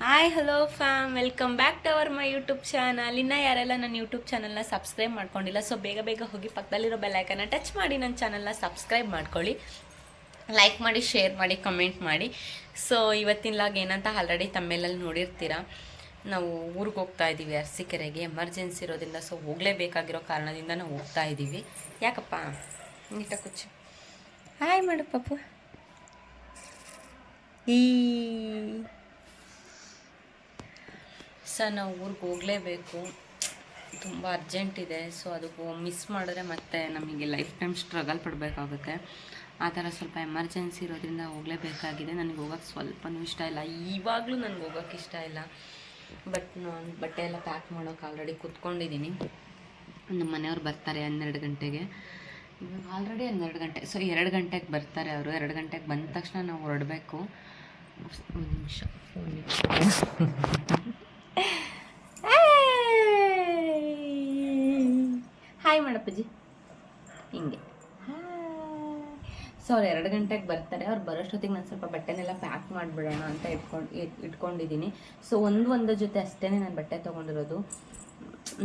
Hi hello fam, welcome back to our my YouTube channel. ಇನ್ನು ಯಾರೆಲ್ಲ ನನ್ನ YouTube ಚಾನಲ್ನ ಸಬ್ಸ್ಕ್ರೈಬ್ ಮಾಡ್ಕೊಂಡಿಲ್ಲ, ಸೊ ಬೇಗ ಬೇಗ ಹೋಗಿ ಪಕ್ಕದಲ್ಲಿರೋ ಬೆಲ್ಲೈಕನ್ನ ಟಚ್ ಮಾಡಿ ನನ್ನ ಚಾನಲ್ನ ಸಬ್ಸ್ಕ್ರೈಬ್ ಮಾಡ್ಕೊಳ್ಳಿ, ಲೈಕ್ ಮಾಡಿ, ಶೇರ್ ಮಾಡಿ, ಕಮೆಂಟ್ ಮಾಡಿ. ಸೊ ಇವತ್ತಿನ ಲಾಗ್ ಏನಂತ ಆಲ್ರೆಡಿ ತಮ್ಮೇಲಲ್ಲಿ ನೋಡಿರ್ತೀರ. ನಾವು ಊರಿಗೆ ಹೋಗ್ತಾ ಇದ್ದೀವಿ, ಅರಸೀಕೆರೆಗೆ. ಎಮರ್ಜೆನ್ಸಿ ಇರೋದ್ರಿಂದ ಸೊ ಹೋಗಲೇಬೇಕಾಗಿರೋ ಕಾರಣದಿಂದ ನಾವು ಹೋಗ್ತಾ ಇದ್ದೀವಿ. ಯಾಕಪ್ಪ ನೀಟ ಕುಚ್ಚು ಹಾಯ್ ಮಾಡು ಪಾಪು. ಈ ಸರ್ ನಾವು ಊರಿಗೆ ಹೋಗಲೇಬೇಕು, ತುಂಬ ಅರ್ಜೆಂಟ್ ಇದೆ. ಸೊ ಅದಕ್ಕೂ ಮಿಸ್ ಮಾಡಿದ್ರೆ ಮತ್ತೆ ನಮಗೆ ಲೈಫ್ ಟೈಮ್ ಸ್ಟ್ರಗಲ್ ಪಡಬೇಕಾಗುತ್ತೆ. ಆ ಥರ ಸ್ವಲ್ಪ ಎಮರ್ಜೆನ್ಸಿ ಇರೋದ್ರಿಂದ ಹೋಗಲೇಬೇಕಾಗಿದೆ. ನನಗೆ ಹೋಗೋಕ್ಕೆ ಸ್ವಲ್ಪನೂ ಇಷ್ಟ ಇಲ್ಲ, ಇವಾಗಲೂ ನನಗೆ ಹೋಗೋಕ್ಕೆ ಇಷ್ಟ ಇಲ್ಲ. ಬಟ್ ನಾನು ಬಟ್ಟೆ ಎಲ್ಲ ಪ್ಯಾಕ್ ಮಾಡೋಕೆ ಆಲ್ರೆಡಿ ಕೂತ್ಕೊಂಡಿದ್ದೀನಿ. ನಮ್ಮ ಮನೆಯವ್ರು ಬರ್ತಾರೆ 12 ಗಂಟೆಗೆ. ಇವಾಗ ಆಲ್ರೆಡಿ 12 ಗಂಟೆ, ಸೊ 2 ಗಂಟೆಗೆ ಬರ್ತಾರೆ ಅವರು. 2 ಗಂಟೆಗೆ ಬಂದ ತಕ್ಷಣ ನಾವು ಹೊರಡಬೇಕು. ಒಂದು ನಿಮಿಷ ಹಾಯ್ ಮಾಡಪ್ಪಜ್ಜಿ ಹಿಂಗೆ. ಸೊ ಅವ್ರು 2 ಗಂಟೆಗೆ ಬರ್ತಾರೆ. ಅವ್ರು ಬರೋಷ್ಟೊತ್ತಿಗೆ ನಾನು ಸ್ವಲ್ಪ ಬಟ್ಟೆನೆಲ್ಲ ಪ್ಯಾಕ್ ಮಾಡಿಬಿಡೋಣ ಅಂತ ಇಟ್ಕೊಂಡಿದ್ದೀನಿ. ಸೊ ಒಂದು ಜೊತೆ ಅಷ್ಟೇ ನಾನು ಬಟ್ಟೆ ತೊಗೊಂಡಿರೋದು.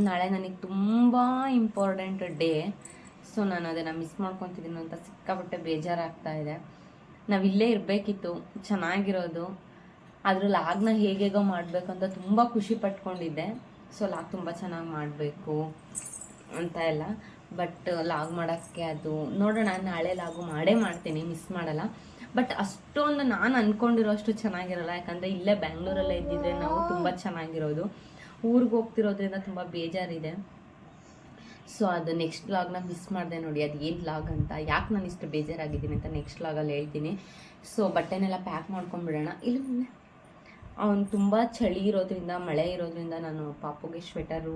ನಾಳೆ ನನಗೆ ತುಂಬ ಇಂಪಾರ್ಟೆಂಟ್ ಡೇ. ಸೊ ನಾನು ಅದನ್ನು ಮಿಸ್ ಮಾಡ್ಕೊತಿದ್ದೀನಿ ಅಂತ ಸಿಕ್ಕಾಪಟ್ಟೆ ಬೇಜಾರಾಗ್ತಾ ಇದೆ. ನಾವಿಲ್ಲೇ ಇರಬೇಕಿತ್ತು, ಚೆನ್ನಾಗಿರೋದು. ಅದ್ರ ಲಾಗ್ನ ಹೇಗೇಗೋ ಮಾಡಬೇಕು ಅಂತ ತುಂಬ ಖುಷಿ ಪಟ್ಕೊಂಡಿದ್ದೆ. ಸೊ ಲಾಗ್ ತುಂಬ ಚೆನ್ನಾಗಿ ಮಾಡಬೇಕು ಅಂತ ಎಲ್ಲ. ಬಟ್ ಲಾಗ್ ಮಾಡೋಕ್ಕೆ ಅದು ನೋಡೋಣ, ನಾಳೆ ಲಾಗು ಮಾಡ್ತೀನಿ, ಮಿಸ್ ಮಾಡಲ್ಲ. ಬಟ್ ಅಷ್ಟೊಂದು ನಾನು ಅಂದ್ಕೊಂಡಿರೋ ಅಷ್ಟು ಚೆನ್ನಾಗಿರಲ್ಲ. ಯಾಕಂದರೆ ಇಲ್ಲೇ ಬೆಂಗಳೂರಲ್ಲೇ ಇದ್ದಿದ್ರೆ ನಾವು ತುಂಬ ಚೆನ್ನಾಗಿರೋದು. ಊರಿಗೆ ಹೋಗ್ತಿರೋದ್ರಿಂದ ತುಂಬ ಬೇಜಾರಿದೆ. ಸೊ ಅದು ನೆಕ್ಸ್ಟ್ ಲಾಗ್ನ ಮಿಸ್ ಮಾಡಿದೆ ನೋಡಿ. ಅದು ಏನು ಲಾಗ್ ಅಂತ, ಯಾಕೆ ನಾನು ಇಷ್ಟು ಬೇಜಾರಾಗಿದ್ದೀನಿ ಅಂತ ನೆಕ್ಸ್ಟ್ ಲಾಗಲ್ಲಿ ಹೇಳ್ತೀನಿ. ಸೊ ಬಟ್ಟೆನೆಲ್ಲ ಪ್ಯಾಕ್ ಮಾಡ್ಕೊಂಡ್ಬಿಡೋಣ. ಇಲ್ಲ ಅವನು ತುಂಬ ಚಳಿ ಇರೋದ್ರಿಂದ, ಮಳೆ ಇರೋದ್ರಿಂದ ನಾನು ಪಾಪುಗೆ ಸ್ವೆಟರು,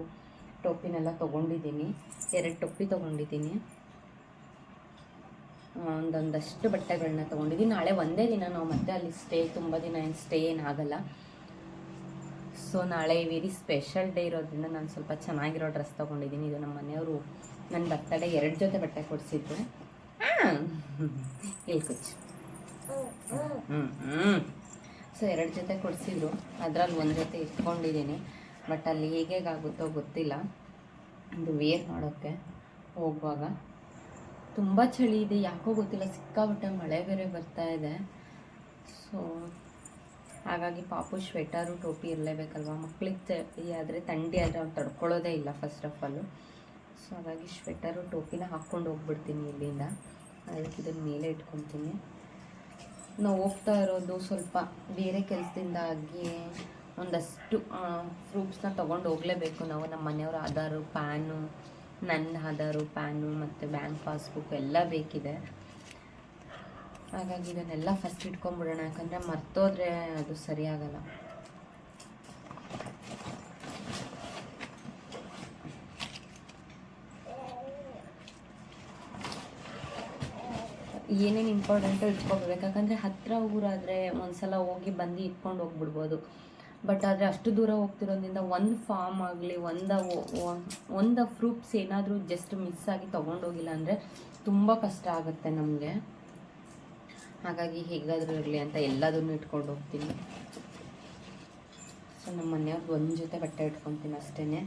ಟೋಪಿನೆಲ್ಲ ತೊಗೊಂಡಿದ್ದೀನಿ. 2 ಟೊಪ್ಪಿ ತೊಗೊಂಡಿದ್ದೀನಿ, ಒಂದೊಂದಷ್ಟು ಬಟ್ಟೆಗಳನ್ನ ತೊಗೊಂಡಿದ್ದೀನಿ. ನಾಳೆ ಒಂದೇ ದಿನ ನಾವು ಮತ್ತೆ ಅಲ್ಲಿ ತುಂಬ ದಿನ ಏನು ಸ್ಟೇ ಏನಾಗಲ್ಲ. ಸೊ ನಾಳೆ ವೆರಿ ಸ್ಪೆಷಲ್ ಡೇ ಇರೋದ್ರಿಂದ ನಾನು ಸ್ವಲ್ಪ ಚೆನ್ನಾಗಿರೋ ಡ್ರೆಸ್ ತೊಗೊಂಡಿದ್ದೀನಿ. ಇದು ನಮ್ಮ ಮನೆಯವರು ನನ್ನ ಬರ್ತಡೇ 2 ಜೊತೆ ಬಟ್ಟೆ ಕೊಡಿಸಿದ್ರು. ಇಲ್ಲಿ ಕುಚ್ಚು ಸೊ 2 ಜೊತೆ ಕೊಡಿಸಿದ್ರು. ಅದರಲ್ಲಿ ಒಂದು ಜೊತೆ ಇಟ್ಕೊಂಡಿದ್ದೀನಿ. ಬಟ್ ಅಲ್ಲಿ ಹೇಗೇಗಾಗುತ್ತೋ ಗೊತ್ತಿಲ್ಲ, ಇದು ವೇರ್ ಮಾಡೋಕ್ಕೆ ಹೋಗುವಾಗ. ತುಂಬ ಚಳಿ ಇದೆ, ಯಾಕೋ ಗೊತ್ತಿಲ್ಲ, ಸಿಕ್ಕಾಪಟ್ಟೆ ಮಳೆ ಬೇರೆ ಬರ್ತಾ ಇದೆ. ಸೊ ಹಾಗಾಗಿ ಪಾಪು ಸ್ವೆಟರು, ಟೋಪಿ ಇರಲೇಬೇಕಲ್ವ. ಮಕ್ಳಿಗೆ ಚಳಿ ಆದರೆ, ಥಂಡಿ ಆದರೆ ಅವ್ನು ತಡ್ಕೊಳ್ಳೋದೇ ಇಲ್ಲ ಫಸ್ಟ್ ಆಫ್ ಆಲು. ಸೊ ಹಾಗಾಗಿ ಸ್ವೆಟರು, ಟೋಪಿನ ಹಾಕ್ಕೊಂಡು ಹೋಗ್ಬಿಡ್ತೀನಿ ಇಲ್ಲಿಂದ. ಅದಕ್ಕೆ ಇದನ್ನು ಮೇಲೆ ಇಟ್ಕೊತೀನಿ. ನಾವು ಹೋಗ್ತಾ ಇರೋದು ಸ್ವಲ್ಪ ಬೇರೆ ಕೆಲಸದಿಂದ ಆಗಿ ಒಂದಷ್ಟು ಪ್ರೂಫ್ಸ್ನ ತೊಗೊಂಡು ಹೋಗಲೇಬೇಕು ನಾವು. ನಮ್ಮ ಮನೆಯವ್ರ ಆಧಾರು, ಪ್ಯಾನು, ನನ್ನ ಆಧಾರು, ಪ್ಯಾನು ಮತ್ತು ಬ್ಯಾಂಕ್ ಪಾಸ್ಬುಕ್ ಎಲ್ಲ ಬೇಕಿದೆ. ಹಾಗಾಗಿ ಇದನ್ನೆಲ್ಲ ಫಸ್ಟ್ ಇಟ್ಕೊಂಡ್ಬಿಡೋಣ, ಯಾಕಂದರೆ ಮರ್ತೋದ್ರೆ ಅದು ಸರಿಯಾಗಲ್ಲ. ಏನೇನು ಇಂಪಾರ್ಟೆಂಟು ಇಟ್ಕೊಬೇಕು. ಯಾಕಂದರೆ ಹತ್ತಿರ ಊರಾದರೆ ಒಂದ್ಸಲ ಹೋಗಿ ಬಂದು ಇಟ್ಕೊಂಡು ಹೋಗ್ಬಿಡ್ಬೋದು. ಬಟ್ ಆದರೆ ಅಷ್ಟು ದೂರ ಹೋಗ್ತಿರೋದ್ರಿಂದ ಒಂದು ಫಾರ್ಮ್ ಆಗಲಿ, ಒಂದು ಪ್ರೂಫ್ಸ್ ಏನಾದರೂ ಜಸ್ಟ್ ಮಿಸ್ ಆಗಿ ತೊಗೊಂಡೋಗಿಲ್ಲ ಅಂದರೆ ತುಂಬ ಕಷ್ಟ ಆಗುತ್ತೆ ನಮಗೆ. ಹಾಗಾಗಿ ಹೇಗಾದರೂ ಇರಲಿ ಅಂತ ಎಲ್ಲದನ್ನು ಇಟ್ಕೊಂಡು ಹೋಗ್ತೀನಿ. ಸೊ ನಮ್ಮ ಮನೆಯವ್ರದ್ದು ಒಂದು ಜೊತೆ ಬಟ್ಟೆ ಇಟ್ಕೊತೀನಿ ಅಷ್ಟೇ.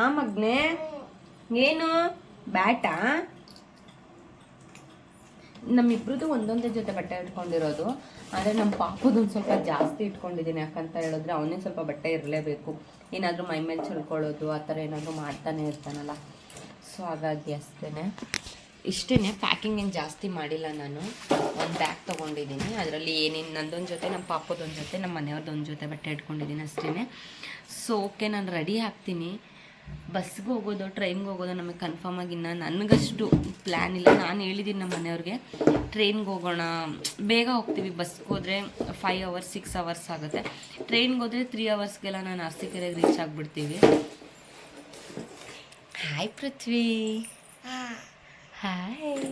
ಆ ಮಗ್ನೆ ಏನು ಬ್ಯಾಟಾ? ನಮ್ಮಿಬ್ರದ್ದು ಒಂದೊಂದೇ ಜೊತೆ ಬಟ್ಟೆ ಇಟ್ಕೊಂಡಿರೋದು. ಆದರೆ ನಮ್ಮ ಪಾಪದೊಂದು ಸ್ವಲ್ಪ ಜಾಸ್ತಿ ಇಟ್ಕೊಂಡಿದ್ದೀನಿ. ಯಾಕಂತ ಹೇಳಿದ್ರೆ ಅವನೇ ಸ್ವಲ್ಪ ಬಟ್ಟೆ ಇರಲೇಬೇಕು. ಏನಾದರೂ ಮೈ ಮೇಲೆ ಚಳ್ಕೊಳ್ಳೋದು ಆ ಥರ ಏನಾದರೂ ಮಾಡ್ತಾನೆ ಇರ್ತಾನಲ್ಲ. ಸೊ ಹಾಗಾಗಿ ಅಷ್ಟೇ, ಇಷ್ಟೇ. ಪ್ಯಾಕಿಂಗ್ ಏನು ಜಾಸ್ತಿ ಮಾಡಿಲ್ಲ ನಾನು. ಒಂದು ಬ್ಯಾಗ್ ತೊಗೊಂಡಿದ್ದೀನಿ, ಅದರಲ್ಲಿ ಏನೇನು ನಂದೊಂದು ಜೊತೆ, ನಮ್ಮ ಪಾಪದೊಂದು ಜೊತೆ, ನಮ್ಮ ಮನೆಯವ್ರದ್ದೊಂದು ಜೊತೆ ಬಟ್ಟೆ ಇಟ್ಕೊಂಡಿದ್ದೀನಿ ಅಷ್ಟೇ. ಸೊ ಓಕೆ, ನಾನು ರೆಡಿ ಆಗ್ತೀನಿ. ಬಸ್ಗೆ ಹೋಗೋದು, ಟ್ರೈನ್ಗೆ ಹೋಗೋದು ನಮಗೆ ಕನ್ಫರ್ಮ್ ಆಗಿ ಇನ್ನು ನನಗಷ್ಟು ಪ್ಲ್ಯಾನ್ ಇಲ್ಲ. ನಾನು ಹೇಳಿದ್ದೀನಿ ನಮ್ಮ ಮನೆಯವ್ರಿಗೆ, ಟ್ರೈನ್ಗೆ ಹೋಗೋಣ, ಬೇಗ ಹೋಗ್ತೀವಿ. ಬಸ್ಗೆ ಹೋದರೆ 5 hours 6 hours ಆಗುತ್ತೆ. ಟ್ರೈನ್ಗೆ ಹೋದರೆ 3 hours ನಾನು ಅರಸೀಕೆರೆಗೆ ರೀಚ್ ಆಗಿಬಿಡ್ತೀವಿ. ಹಾಯ್ ಪೃಥ್ವಿ. ಹಾಯ್.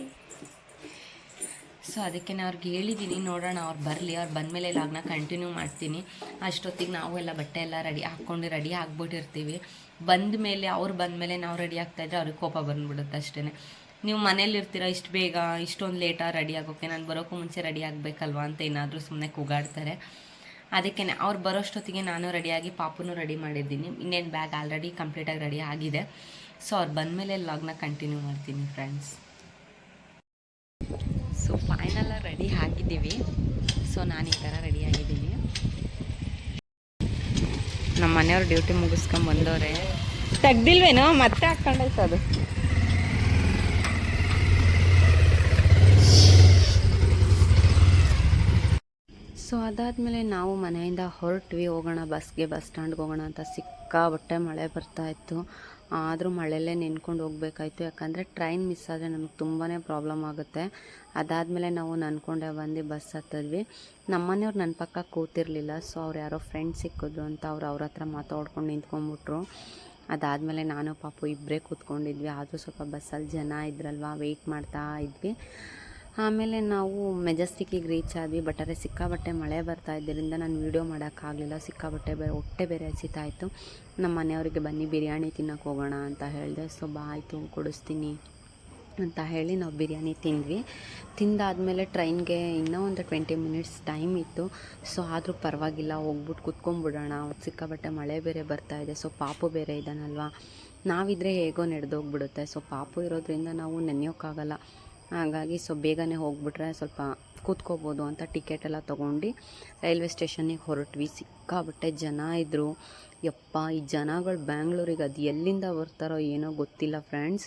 ಸೊ ಅದಕ್ಕೆ ನಾನು ಅವ್ರಿಗೆ ಹೇಳಿದ್ದೀನಿ, ನೋಡೋಣ ಅವ್ರು ಬರಲಿ. ಅವ್ರು ಬಂದಮೇಲೆ ಲಾಗ್ನ ಕಂಟಿನ್ಯೂ ಮಾಡ್ತೀನಿ. ಅಷ್ಟೊತ್ತಿಗೆ ನಾವು ಎಲ್ಲ ಬಟ್ಟೆ ಎಲ್ಲ ಹಾಕ್ಕೊಂಡು ರೆಡಿ ಆಗ್ಬಿಟ್ಟಿರ್ತೀವಿ. ಬಂದ ಮೇಲೆ ಅವ್ರು ಬಂದಮೇಲೆ ನಾವು ರೆಡಿ ಆಗ್ತಾಯಿದ್ರೆ ಅವ್ರಿಗೆ ಕೋಪ ಬಂದುಬಿಡುತ್ತೆ ಅಷ್ಟೇ. ನೀವು ಮನೇಲಿರ್ತೀರ ಇಷ್ಟು ಬೇಗ ಇಷ್ಟೊಂದು ಲೇಟಾಗಿ ರೆಡಿ ಆಗೋಕ್ಕೆ, ನಾನು ಬರೋಕ್ಕೂ ಮುಂಚೆ ರೆಡಿ ಆಗಬೇಕಲ್ವಾ ಅಂತ ಏನಾದರೂ ಸುಮ್ಮನೆ ಕೂಗಾಡ್ತಾರೆ. ಅದಕ್ಕೆ ಅವ್ರು ಬರೋಷ್ಟೊತ್ತಿಗೆ ನಾನು ರೆಡಿಯಾಗಿ ಪಾಪುನೂ ರೆಡಿ ಮಾಡಿದ್ದೀನಿ. ಇನ್ನೇನು ಬ್ಯಾಗ್ ಆಲ್ರೆಡಿ ಕಂಪ್ಲೀಟಾಗಿ ರೆಡಿ ಆಗಿದೆ. ಸೊ ಅವ್ರು ಬಂದಮೇಲೆ ಲಾಗ್ನ ಕಂಟಿನ್ಯೂ ಮಾಡ್ತೀನಿ ಫ್ರೆಂಡ್ಸ್. ಸೊ ಫೈನಲಾಗಿ ರೆಡಿ ಆಗಿದ್ದೀವಿ. ಸೊ ನಾನು ಈ ಥರ ರೆಡಿ ಆಗಿದ್ದೀನಿ. ನಮ್ಮ ಮನೆಯವ್ರು ಡ್ಯೂಟಿ ಮುಗಿಸ್ಕೊಂಡು ಬಂದವ್ರೆ. ತೆಗ್ದಿಲ್ವೇನೋ ಮತ್ತೆ ಹಾಕ್ಕೊಂಡೈತೆ ಅದು. ಸೊ ಅದಾದಮೇಲೆ ನಾವು ಮನೆಯಿಂದ ಹೊರಟ್ವಿ. ಹೋಗೋಣ ಬಸ್ ಸ್ಟ್ಯಾಂಡ್ಗೆ ಹೋಗೋಣ ಅಂತ. ಸಿಕ್ಕಾಬಟ್ಟೆ ಮಳೆ ಬರ್ತಾಯಿತ್ತು. ಆದರೂ ಮಳೆಯಲ್ಲೇ ನೆನ್ಕೊಂಡು ಹೋಗ್ಬೇಕಾಯ್ತು. ಯಾಕಂದರೆ ಟ್ರೈನ್ ಮಿಸ್ ಆದರೆ ನಮಗೆ ತುಂಬಾ ಪ್ರಾಬ್ಲಮ್ ಆಗುತ್ತೆ. ಅದಾದಮೇಲೆ ನಾವು ನನ್ಕೊಂಡೆ ಬಂದು ಬಸ್ ಹತ್ತಿದ್ವಿ. ನಮ್ಮನೆಯವ್ರು ನನ್ನ ಪಕ್ಕ ಕೂತಿರಲಿಲ್ಲ. ಸೊ ಅವ್ರು ಯಾರೋ ಫ್ರೆಂಡ್ಸ್ ಸಿಕ್ಕಿದ್ರು ಅಂತ ಅವ್ರ ಹತ್ರ ಮಾತಾಡ್ಕೊಂಡು ನಿಂತ್ಕೊಂಡ್ಬಿಟ್ರು. ಅದಾದಮೇಲೆ ನಾನು ಪಾಪು ಇಬ್ಬರೇ ಕೂತ್ಕೊಂಡಿದ್ವಿ. ಆದರೂ ಸ್ವಲ್ಪ ಬಸ್ಸಲ್ಲಿ ಜನ ಇದ್ರಲ್ವ, ವೆಯ್ಟ್ ಮಾಡ್ತಾ ಇದ್ವಿ. ಆಮೇಲೆ ನಾವು ಮೆಜೆಸ್ಟಿಕ್ಕಿಗೆ ರೀಚ್ ಆದ್ವಿ. ಬಟ್ ಆದರೆ ಸಿಕ್ಕಾಬಟ್ಟೆ ಮಳೆ ಬರ್ತಾ ಇದ್ದರಿಂದ ನಾನು ವೀಡಿಯೋ ಮಾಡೋಕ್ಕಾಗಲಿಲ್ಲ. ಸಿಕ್ಕಾಬಟ್ಟೆ ಹೊಟ್ಟೆ ಬೇರೆ ಹಸಿತಾಯಿತು. ನಮ್ಮ ಮನೆಯವರಿಗೆ ಬನ್ನಿ ಬಿರಿಯಾನಿ ತಿನ್ನೋಕೆ ಹೋಗೋಣ ಅಂತ ಹೇಳಿದೆ. ಸೊ ಆಯಿತು ಕೊಡಿಸ್ತೀನಿ ಅಂತ ಹೇಳಿ ನಾವು ಬಿರಿಯಾನಿ ತಿಂದ್ವಿ. ತಿಂದಾದಮೇಲೆ ಟ್ರೈನ್ಗೆ ಇನ್ನೂ ಒಂದು 20 ಮಿನಿಟ್ಸ್ ಟೈಮ್ ಇತ್ತು. ಸೊ ಆದರೂ ಪರವಾಗಿಲ್ಲ, ಹೋಗ್ಬಿಟ್ಟು ಕುತ್ಕೊಂಡ್ಬಿಡೋಣ. ಅವತ್ತು ಸಿಕ್ಕಾಬಟ್ಟೆ ಮಳೆ ಬೇರೆ ಬರ್ತಾಯಿದೆ. ಸೊ ಪಾಪು ಬೇರೆ ಇದ್ದಾನಲ್ವ, ನಾವಿದ್ರೆ ಹೇಗೋ ನಡೆದೋಗ್ಬಿಡುತ್ತೆ. ಸೊ ಪಾಪು ಇರೋದ್ರಿಂದ ನಾವು ನೆನೆಯೋಕ್ಕಾಗಲ್ಲ. ಹಾಗಾಗಿ ಸೊ ಬೇಗನೆ ಹೋಗ್ಬಿಟ್ರೆ ಸ್ವಲ್ಪ ಕೂತ್ಕೋಬೋದು ಅಂತ ಟಿಕೆಟ್ ಎಲ್ಲ ತೊಗೊಂಡು ರೈಲ್ವೆ ಸ್ಟೇಷನ್ನಿಗೆ ಹೊರಟ್ವಿ. ಸಿಕ್ಕಾಬಟ್ಟೆ ಜನ ಇದ್ದರು. ಯಪ್ಪ, ಈ ಜನಗಳು ಬ್ಯಾಂಗ್ಳೂರಿಗೆ ಅದು ಎಲ್ಲಿಂದ ಬರ್ತಾರೋ ಏನೋ ಗೊತ್ತಿಲ್ಲ ಫ್ರೆಂಡ್ಸ್.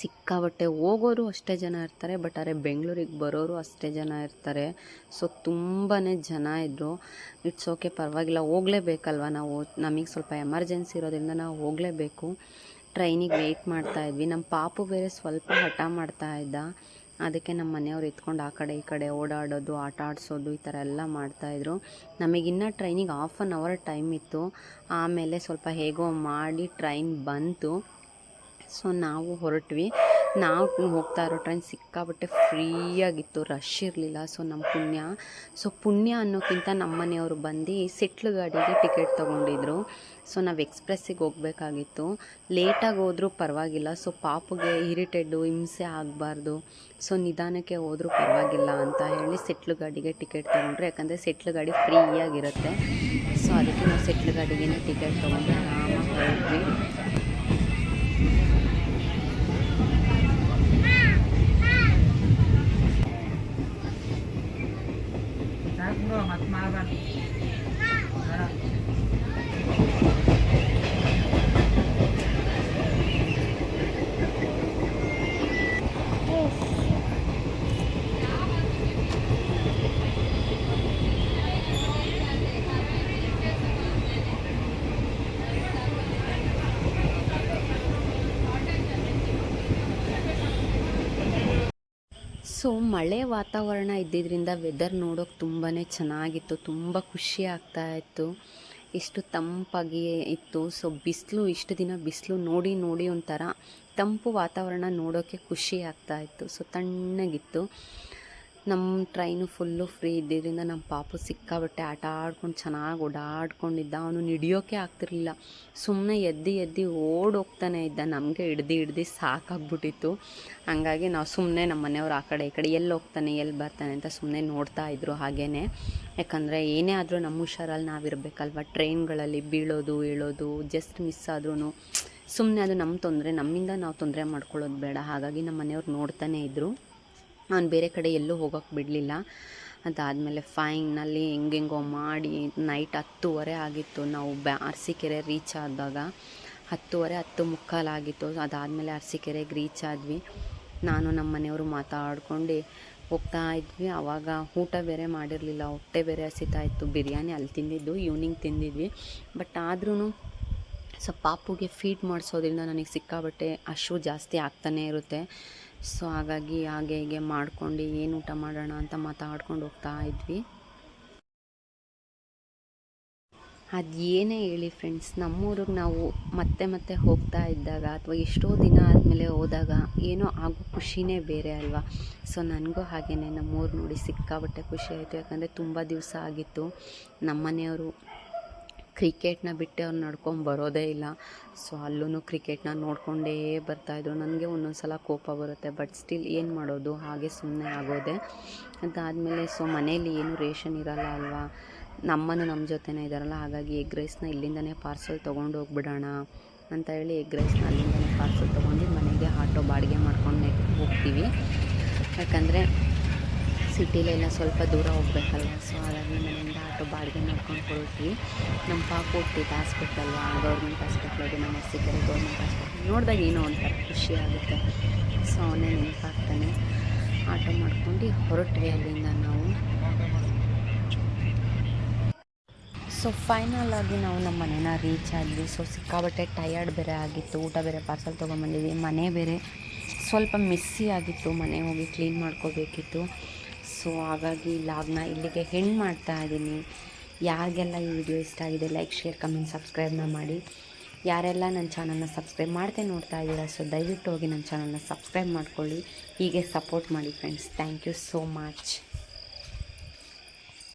ಸಿಕ್ಕಾಬಟ್ಟೆ ಹೋಗೋರು ಅಷ್ಟೇ ಜನ ಇರ್ತಾರೆ, ಬಟ್ ಆದರೆ ಬೆಂಗಳೂರಿಗೆ ಬರೋರು ಅಷ್ಟೇ ಜನ ಇರ್ತಾರೆ. ಸೊ ತುಂಬಾ ಜನ ಇದ್ದರು. ಇಟ್ಸ್ ಓಕೆ, ಪರವಾಗಿಲ್ಲ, ಹೋಗಲೇಬೇಕಲ್ವ ನಾವು. ನಮಗೆ ಸ್ವಲ್ಪ ಎಮರ್ಜೆನ್ಸಿ ಇರೋದ್ರಿಂದ ನಾವು ಹೋಗಲೇಬೇಕು. ಟ್ರೈನಿಗೆ ವೆಯ್ಟ್ ಮಾಡ್ತಾಯಿದ್ವಿ. ನಮ್ಮ ಪಾಪು ಬೇರೆ ಸ್ವಲ್ಪ ಹಠ ಮಾಡ್ತಾಯಿದ್ದ. ಅದಕ್ಕೆ ನಮ್ಮ ಮನೆಯವ್ರು ಎತ್ಕೊಂಡು ಆ ಕಡೆ ಈ ಕಡೆ ಓಡಾಡೋದು, ಆಟ ಆಡಿಸೋದು ಈ ಥರ ಎಲ್ಲ ಮಾಡ್ತಾಯಿದ್ರು. ನಮಗಿನ್ನೂ ಟ್ರೈನಿಗೆ 1/2 hour ಟೈಮ್ ಇತ್ತು. ಆಮೇಲೆ ಸ್ವಲ್ಪ ಹೇಗೋ ಮಾಡಿ ಟ್ರೈನ್ ಬಂತು. ಸೊ ನಾವು ಹೊರಟ್ವಿ. ನಾವು ಹೋಗ್ತಾ ಇರೋ ಟ್ರೈನ್ ಸಿಕ್ಕಾಬಟ್ಟೆ ಫ್ರೀಯಾಗಿತ್ತು, ರಶ್ ಇರಲಿಲ್ಲ. ಸೊ ನಮ್ಮ ಪುಣ್ಯ ಅನ್ನೋಕ್ಕಿಂತ ನಮ್ಮ ಮನೆಯವರು ಬಂದು ಸೆಟ್ಲು ಗಾಡಿಗೆ ಟಿಕೆಟ್ ತೊಗೊಂಡಿದ್ರು. ಸೊ ನಾವು ಎಕ್ಸ್ಪ್ರೆಸ್ಸಿಗೆ ಹೋಗಬೇಕಾಗಿತ್ತು. ಲೇಟಾಗಿ ಹೋದರೂ ಪರವಾಗಿಲ್ಲ. ಸೊ ಪಾಪುಗೆ ಹಿಂಸೆ ಆಗಬಾರ್ದು. ಸೊ ನಿಧಾನಕ್ಕೆ ಹೋದರೂ ಪರವಾಗಿಲ್ಲ ಅಂತ ಹೇಳಿ ಸೆಟ್ಲು ಗಾಡಿಗೆ ಟಿಕೆಟ್ ತೊಗೊಂಡ್ರು. ಯಾಕಂದರೆ ಸೆಟ್ಲು ಗಾಡಿ ಫ್ರೀಯಾಗಿರುತ್ತೆ. ಸೊ ಅದಕ್ಕೆ ನಾವು ಸೆಟ್ಲು ಗಾಡಿಗೆ ಟಿಕೆಟ್ ತೊಗೊಂಡು ಆರಾಮಾಗಿ ಹೋದ್ವಿ. ಸೊ ಮಳೆ ವಾತಾವರಣ ಇದ್ದಿದ್ದರಿಂದ ವೆದರ್ ನೋಡೋಕೆ ತುಂಬಾ ಚೆನ್ನಾಗಿತ್ತು. ತುಂಬ ಖುಷಿ ಆಗ್ತಾಯಿತ್ತು. ಎಷ್ಟು ತಂಪಾಗಿ ಇತ್ತು. ಸೊ ಬಿಸಿಲು, ಇಷ್ಟು ದಿನ ಬಿಸಿಲು ನೋಡಿ ಒಂಥರ ತಂಪು ವಾತಾವರಣ ನೋಡೋಕ್ಕೆ ಖುಷಿ ಆಗ್ತಾಯಿತ್ತು. ಸೊ ತಣ್ಣಗಿತ್ತು. ನಮ್ಮ ಟ್ರೈನು ಫುಲ್ಲು ಫ್ರೀ ಇದ್ದಿದ್ದರಿಂದ ನಮ್ಮ ಪಾಪು ಸಿಕ್ಕಾಬಟ್ಟೆ ಆಟ ಆಡ್ಕೊಂಡು ಚೆನ್ನಾಗಿ ಓಡಾಡ್ಕೊಂಡಿದ್ದ. ಅವನು ಹಿಡಿಯೋಕೆ ಆಗ್ತಿರ್ಲಿಲ್ಲ. ಸುಮ್ಮನೆ ಎದ್ದು ಓಡೋಗ್ತಾನೆ ಇದ್ದ. ನಮಗೆ ಹಿಡ್ದು ಸಾಕಾಗ್ಬಿಟ್ಟಿತ್ತು. ಹಂಗಾಗಿ ನಾವು ಸುಮ್ಮನೆ ನಮ್ಮ ಮನೆಯವ್ರು ಆ ಕಡೆ ಈ ಕಡೆ ಎಲ್ಲಿ ಹೋಗ್ತಾನೆ ಎಲ್ಲಿ ಬರ್ತಾನೆ ಅಂತ ಸುಮ್ಮನೆ ನೋಡ್ತಾ ಇದ್ರು ಹಾಗೇ. ಯಾಕಂದರೆ ಏನೇ ಆದರೂ ನಮ್ಮ ಹುಷಾರಲ್ಲಿ ನಾವಿರಬೇಕಲ್ವ. ಟ್ರೈನ್ಗಳಲ್ಲಿ ಬೀಳೋದು ಏಳೋದು ಜಸ್ಟ್ ಮಿಸ್ ಆದ್ರೂ ಸುಮ್ಮನೆ ಅದು ನಮ್ಮ ತೊಂದರೆ, ನಮ್ಮಿಂದ ನಾವು ತೊಂದರೆ ಮಾಡ್ಕೊಳ್ಳೋದು ಬೇಡ. ಹಾಗಾಗಿ ನಮ್ಮ ಮನೆಯವ್ರು ನೋಡ್ತಾನೆ ಇದ್ದರು. ಅವ್ನು ಬೇರೆ ಕಡೆ ಎಲ್ಲೂ ಹೋಗೋಕ್ಕೆ ಬಿಡಲಿಲ್ಲ. ಅದಾದಮೇಲೆ ಫೈನಲ್ಲಿ ಹೆಂಗೆಂಗೋ ಮಾಡಿ ನೈಟ್ 10:30 ಆಗಿತ್ತು. ನಾವು ಅರಸೀಕೆರೆ ರೀಚ್ ಆದಾಗ 10:30 10:45 ಆಗಿತ್ತು. ಅದಾದಮೇಲೆ ಅರಸೀಕೆರೆಗೆ ರೀಚ್ ಆದ್ವಿ. ನಾನು ನಮ್ಮ ಮನೆಯವರು ಮಾತಾಡ್ಕೊಂಡು ಹೋಗ್ತಾ ಇದ್ವಿ. ಆವಾಗ ಊಟ ಬೇರೆ ಮಾಡಿರಲಿಲ್ಲ, ಹೊಟ್ಟೆ ಬೇರೆ ಹಸಿತಾಯಿತ್ತು. ಬಿರಿಯಾನಿ ಅಲ್ಲಿ ತಿಂದಿದ್ದು, ಈವ್ನಿಂಗ್ ತಿಂದಿದ್ವಿ. ಬಟ್ ಆದ್ರೂ ಸೊ ಪಾಪುಗೆ ಫೀಡ್ ಮಾಡಿಸೋದ್ರಿಂದ ನನಗೆ ಸಿಕ್ಕಾಬಟ್ಟೆ ಹಸಿವು ಜಾಸ್ತಿ ಆಗ್ತಾನೇ ಇರುತ್ತೆ. ಸೊ ಹಾಗಾಗಿ ಹಾಗೆ ಹೀಗೆ ಮಾಡ್ಕೊಂಡು ಏನು ಊಟ ಮಾಡೋಣ ಅಂತ ಮಾತಾಡ್ಕೊಂಡು ಹೋಗ್ತಾ ಇದ್ವಿ. ಅದು ಏನೇ ಹೇಳಿ ಫ್ರೆಂಡ್ಸ್, ನಮ್ಮೂರಿಗೆ ನಾವು ಮತ್ತೆ ಹೋಗ್ತಾ ಇದ್ದಾಗ ಅಥವಾ ಎಷ್ಟೋ ದಿನ ಆದಮೇಲೆ ಹೋದಾಗ ಏನೋ ಆಗೋ ಖುಷಿನೇ ಬೇರೆ ಅಲ್ವಾ. ಸೊ ನನಗೂ ಹಾಗೇ ನಮ್ಮೂರು ನೋಡಿ ಸಿಕ್ಕಾಬಟ್ಟೆ ಖುಷಿ ಆಯಿತು. ಯಾಕಂದರೆ ತುಂಬ ದಿವಸ ಆಗಿತ್ತು. ನಮ್ಮನೆಯವರು ಕ್ರಿಕೆಟ್ನ ಬಿಟ್ಟು ಅವ್ರು ನಡ್ಕೊಂಡು ಬರೋದೇ ಇಲ್ಲ. ಸೊ ಅಲ್ಲೂ ಕ್ರಿಕೆಟ್ನ ನೋಡಿಕೊಂಡೇ ಬರ್ತಾಯಿದ್ರು. ನನಗೆ ಒಂದೊಂದು ಸಲ ಕೋಪ ಬರುತ್ತೆ, ಬಟ್ ಸ್ಟಿಲ್ ಏನು ಮಾಡೋದು, ಹಾಗೆ ಸುಮ್ಮನೆ ಆಗೋದೆ. ಅದಾದಮೇಲೆ ಸೊ ಮನೇಲಿ ಏನು ರೇಷನ್ ಇರೋಲ್ಲ ಅಲ್ವಾ, ನಮ್ಮನ್ನು ನಮ್ಮ ಜೊತೆನೇ ಇದ್ದಾರಲ್ಲ, ಹಾಗಾಗಿ ಎಗ್ ರೈಸ್ನ ಇಲ್ಲಿಂದನೇ ಪಾರ್ಸಲ್ ತೊಗೊಂಡು ಹೋಗ್ಬಿಡೋಣ ಅಂತ ಹೇಳಿ ಎಗ್ ರೈಸ್ನ ಅಲ್ಲಿಂದನೇ ಪಾರ್ಸಲ್ ತೊಗೊಂಡು ಮನೆಗೆ ಆಟೋ ಬಾಡಿಗೆ ಮಾಡ್ಕೊಂಡು ಹೋಗ್ತೀವಿ. ಯಾಕಂದರೆ ಸಿಟಿಲೆಲ್ಲ ಸ್ವಲ್ಪ ದೂರ ಹೋಗ್ಬೇಕಲ್ವ. ಸೊ ಹಾಗಾಗಿ ಮನೆಯಿಂದ ಆಟೋ ಬಾಡಿಗೆ ಮಾಡ್ಕೊಂಡು ಹೊರಡ್ತೀವಿ. ನಮ್ಮ ಪಾಪ ಹುಟ್ಟಿದ್ದು ಹಾಸ್ಪಿಟ್ಲಲ್ವ, ಗೌರ್ಮೆಂಟ್ ಹಾಸ್ಪಿಟ್ಲ್, ಅದು ನಮ್ಮ ಸಿಕ್ಕರೆ ಗೌರ್ಮೆಂಟ್ ಹಾಸ್ಪಿಟ್ಲ್ ನೋಡಿದಾಗ ಏನೋ ಒಂಥರ ಖುಷಿ ಆಗುತ್ತೆ. ಸೊ ಅವನೇ ನೆನಪಾಗ್ತಾನೆ. ಆಟೋ ಮಾಡ್ಕೊಂಡು ಹೊರಟ್ವಿ ಅಲ್ಲಿಂದ ನಾವು. ಸೊ ಫೈನಲ್ ಆಗಿ ನಾವು ನಮ್ಮ ಮನೇನ ರೀಚ್ ಆದ್ವಿ. ಸೊ ಸಿಕ್ಕಾಬಟ್ಟೆ ಟಯರ್ಡ್ ಬೇರೆ ಆಗಿತ್ತು, ಊಟ ಬೇರೆ ಪಾರ್ಸಲ್ ತೊಗೊಂಬಂದಿದ್ವಿ, ಮನೆ ಬೇರೆ ಸ್ವಲ್ಪ ಮೆಸ್ಸಿ ಆಗಿತ್ತು, ಮನೆ ಹೋಗಿ ಕ್ಲೀನ್ ಮಾಡ್ಕೋಬೇಕಿತ್ತು. ಸೊ ಹಾಗಾಗಿ ಲಾಗ್ನ ಇಲ್ಲಿಗೆ ಹೆಣ್ಣು ಮಾಡ್ತಾ ಇದ್ದೀನಿ. ಯಾರಿಗೆಲ್ಲ ಈ ವಿಡಿಯೋ ಇಷ್ಟ ಆಗಿದೆ ಲೈಕ್, ಶೇರ್, ಕಮೆಂಟ್, ಸಬ್ಸ್ಕ್ರೈಬ್ನ ಮಾಡಿ. ಯಾರೆಲ್ಲ ನನ್ನ ಚಾನಲ್ನ ಸಬ್ಸ್ಕ್ರೈಬ್ ಮಾಡ್ತಾ ನೋಡ್ತಾ ಇದ್ದೀರಾ, ಸೊ ದಯವಿಟ್ಟು ಹೋಗಿ ನನ್ನ ಚಾನಲ್ನ ಸಬ್ಸ್ಕ್ರೈಬ್ ಮಾಡ್ಕೊಳ್ಳಿ. ಹೀಗೆ ಸಪೋರ್ಟ್ ಮಾಡಿ friends. Thank you so much.